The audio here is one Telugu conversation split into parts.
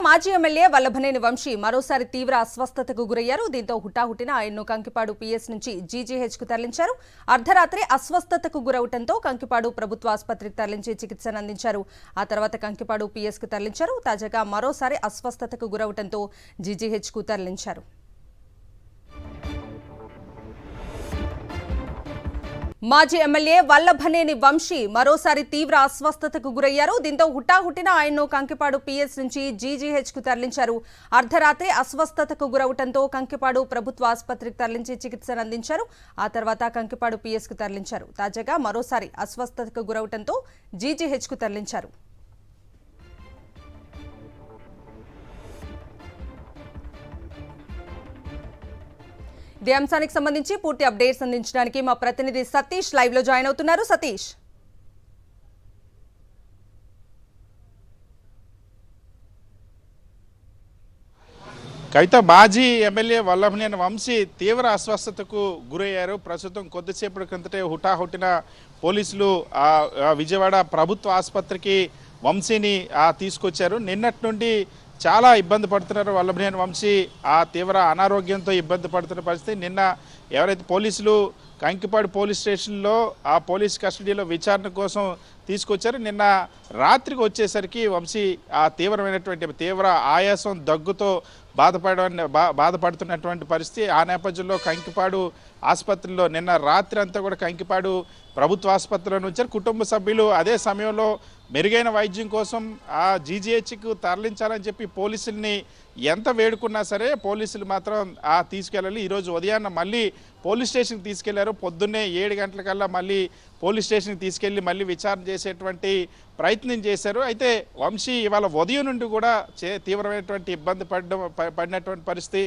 మాజీ ఎమ్మెల్యే వల్లభనేని వంశీ మరోసారి తీవ్ర అస్వస్థతకు గురయ్యారు. దీంతో హుటాహుటిన ఆయన్ను కంకిపాడు పీఎస్ నుంచి జీజీహెచ్కు తరలించారు. అర్ధరాత్రి అస్వస్థతకు గురవడంతో కంకిపాడు ప్రభుత్వ ఆసుపత్రికి తరలించి చికిత్సను అందించారు. ఆ తర్వాత కంకిపాడు పీఎస్కు తరలించారు. తాజాగా మరోసారి అస్వస్థతకు గురవడంతో జీజీహెచ్కు తరలించారు. మాజీ ఎమ్మెల్యే వల్లభనేని వంశీ మరోసారి తీవ్ర అస్వస్థతకు గురయ్యారు. దీంతో హుటాహుటిన ఆయన్ను కంకిపాడు పీఎస్ నుంచి జీజీహెచ్కు తరలించారు. అర్ధరాత్రి అస్వస్థతకు గురవడంతో కంకిపాడు ప్రభుత్వ ఆసుపత్రికి తరలించి చికిత్సను అందించారు. ఆ తర్వాత కంకిపాడు పీఎస్కు తరలించారు. తాజాగా మరోసారి అస్వస్థతకు గురవడంతో జీజీహెచ్కు తరలించారు. ఇదే అంశానికి సంబంధించి పూర్తి అప్డేట్స్ అందించడానికి మా ప్రతినిధి సతీష్ లైవ్ లో జాయిన్ అవుతున్నారు. సతీష్, కవిత మాజీ ఎమ్మెల్యే వల్లభనేని వంశీ తీవ్ర అస్వస్థతకు గురయ్యారు. ప్రస్తుతం కొద్దిసేపటి క్రిందటే హుటాహుటిన పోలీసులు విజయవాడ ప్రభుత్వ ఆసుపత్రికి వంశీని తీసుకొచ్చారు. నిన్నటి నుండి చాలా ఇబ్బంది పడుతున్నారు వల్లభనేని వంశీ. తీవ్ర అనారోగ్యంతో ఇబ్బంది పడుతున్న పరిస్థితి. నిన్న ఎవరైతే పోలీసులు కంకిపాడు పోలీస్ స్టేషన్లో పోలీస్ కస్టడీలో విచారణ కోసం తీసుకొచ్చారు. నిన్న రాత్రికి వచ్చేసరికి వంశీ తీవ్ర ఆయాసం, దగ్గుతో బాధపడుతున్నటువంటి పరిస్థితి. ఆ నేపథ్యంలో కంకిపాడు ఆసుపత్రిలో నిన్న రాత్రి అంతా కూడా కంకిపాడు ప్రభుత్వ ఆసుపత్రిలో ఉంచారు. కుటుంబ సభ్యులు అదే సమయంలో మెరుగైన వైద్యం కోసం జీజీహెచ్కు తరలించాలని చెప్పి పోలీసుల్ని ఎంత వేడుకున్నా సరే పోలీసులు మాత్రం తీసుకెళ్ళాలి. ఈరోజు ఉదయాన్న మళ్ళీ పోలీస్ స్టేషన్కి తీసుకెళ్లారు. పొద్దున్నే 7 గంటలకల్లా మళ్ళీ పోలీస్ స్టేషన్కి తీసుకెళ్లి మళ్ళీ విచారణ చేసేటువంటి ప్రయత్నం చేశారు. అయితే వంశీ ఇవాళ ఉదయం నుండి కూడా తీవ్రమైనటువంటి ఇబ్బంది పడినటువంటి పరిస్థితి.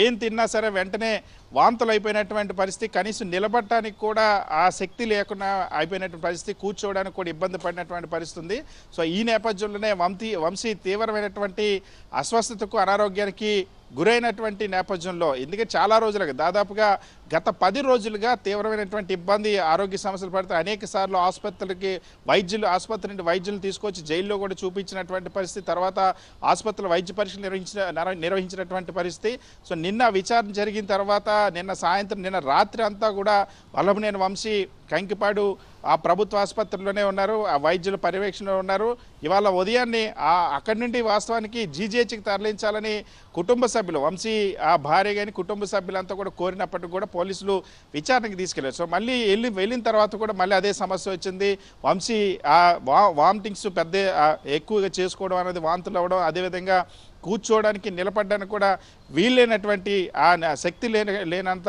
ఏం తిన్నా సరే వెంటనే వాంతులు అయిపోయినటువంటి పరిస్థితి. కనీసం నిలబడటానికి కూడా ఆ శక్తి లేకుండా అయిపోయినటువంటి పరిస్థితి. కూర్చోవడానికి కూడా ఇబ్బంది పడినటువంటి పరిస్థితి ఉంది. సో ఈ నేపథ్యంలోనే వంశీ తీవ్రమైనటువంటి అస్వస్థతకు, అనారోగ్యానికి గురైనటువంటి నేపథ్యంలో, ఎందుకంటే చాలా రోజులుగా దాదాపుగా గత 10 రోజులుగా తీవ్రమైనటువంటి ఇబ్బంది, ఆరోగ్య సమస్యలు పడితే అనేక సార్లు ఆసుపత్రి నుండి వైద్యులు తీసుకొచ్చి జైల్లో కూడా చూపించినటువంటి పరిస్థితి. తర్వాత ఆసుపత్రిలో వైద్య పరీక్షలు నిర్వహించినటువంటి పరిస్థితి. సో నిన్న విచారణ జరిగిన తర్వాత నిన్న రాత్రి అంతా కూడా వల్లభనేని వంశీ కంకిపాడు ప్రభుత్వ ఆసుపత్రిలోనే ఉన్నారు. వైద్యుల పర్యవేక్షణలో ఉన్నారు. ఇవాళ ఉదయాన్నే అక్కడి నుండి వాస్తవానికి జీజీహెచ్కి తరలించాలని కుటుంబ సభ్యులు, వంశీ భార్య కానీ కుటుంబ సభ్యులంతా కూడా కోరినప్పటికీ కూడా పోలీసులు విచారణకి తీసుకెళ్లారు. సో మళ్ళీ వెళ్ళిన తర్వాత కూడా మళ్ళీ అదే సమస్య వచ్చింది. వంశీ వామిటింగ్స్ ఎక్కువగా చేసుకోవడం అనేది, వాంతులు అవ్వడం, అదేవిధంగా కూర్చోవడానికి, నిలబడడానికి కూడా వీలైనటువంటి శక్తి లేనంత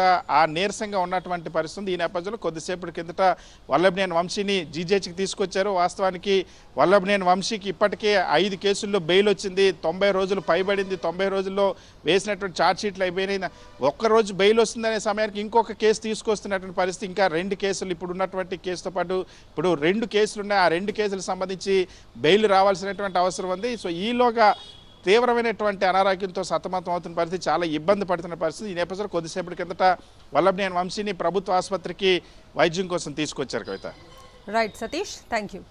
నీరసంగా ఉన్నటువంటి పరిస్థితి. ఈ నేపథ్యంలో కొద్దిసేపటి కిందట వల్లభనేని వంశీని జీజీహెచ్కి తీసుకొచ్చారు. వాస్తవానికి వల్లభనేని వంశీకి ఇప్పటికే 5 కేసుల్లో బెయిల్ వచ్చింది. 90 రోజులు పైబడింది. 90 రోజుల్లో వేసినటువంటి ఛార్జ్షీట్లు అయిపోయినాయి. ఒక్కరోజు బెయిల్ వస్తుందనే సమయానికి ఇంకొక కేసు తీసుకొస్తున్నటువంటి పరిస్థితి. ఇంకా 2 కేసులు, ఇప్పుడు ఉన్నటువంటి కేసుతో పాటు ఇప్పుడు 2 కేసులు ఉన్నాయి. ఆ 2 కేసులకు సంబంధించి బెయిల్ రావాల్సినటువంటి అవసరం ఉంది. సో ఈలోగా తీవ్రమైనటువంటి అనారోగ్యంతో సతమతం అవుతున్న పరిస్థితి, చాలా ఇబ్బంది పడుతున్న పరిస్థితి. ఈ నేపథ్యంలో కొద్దిసేపటి కిందట వల్లభనేని వంశీని ప్రభుత్వ ఆసుపత్రికి వైద్యం కోసం తీసుకొచ్చారు. Kavitha. Right Satish, thank you.